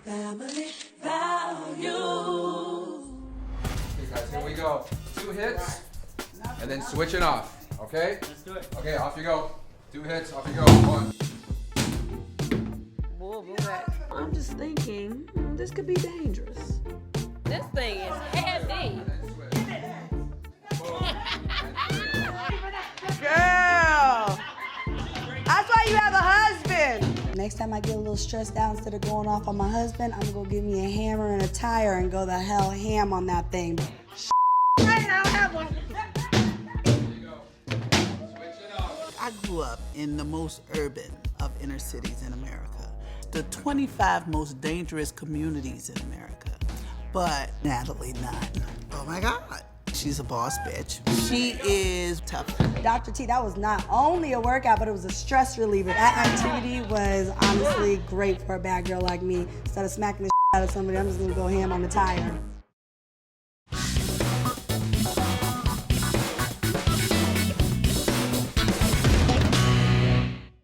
Family values. Okay, guys, here we go. 2 hits, and then switch it off. Okay? Let's do it. Okay, off you go. 2 hits, off you go. 1. I'm just thinking, this could be dangerous. This thing is heavy. And then switch. Boom. Girl! That's why you have a husband! Next time I get a little stressed out, instead of going off on my husband, I'm gonna give me a hammer and a tire and go the hell ham on that thing. I grew up in the most urban of inner cities in America, the 25 most dangerous communities in America. But Natalie Nunn, oh my God, she's a boss bitch. She is tough. Dr. T, that was not only a workout, but it was a stress reliever. That activity was honestly great for a bad girl like me. Instead of smacking the shit out of somebody, I'm just gonna go ham on the tire.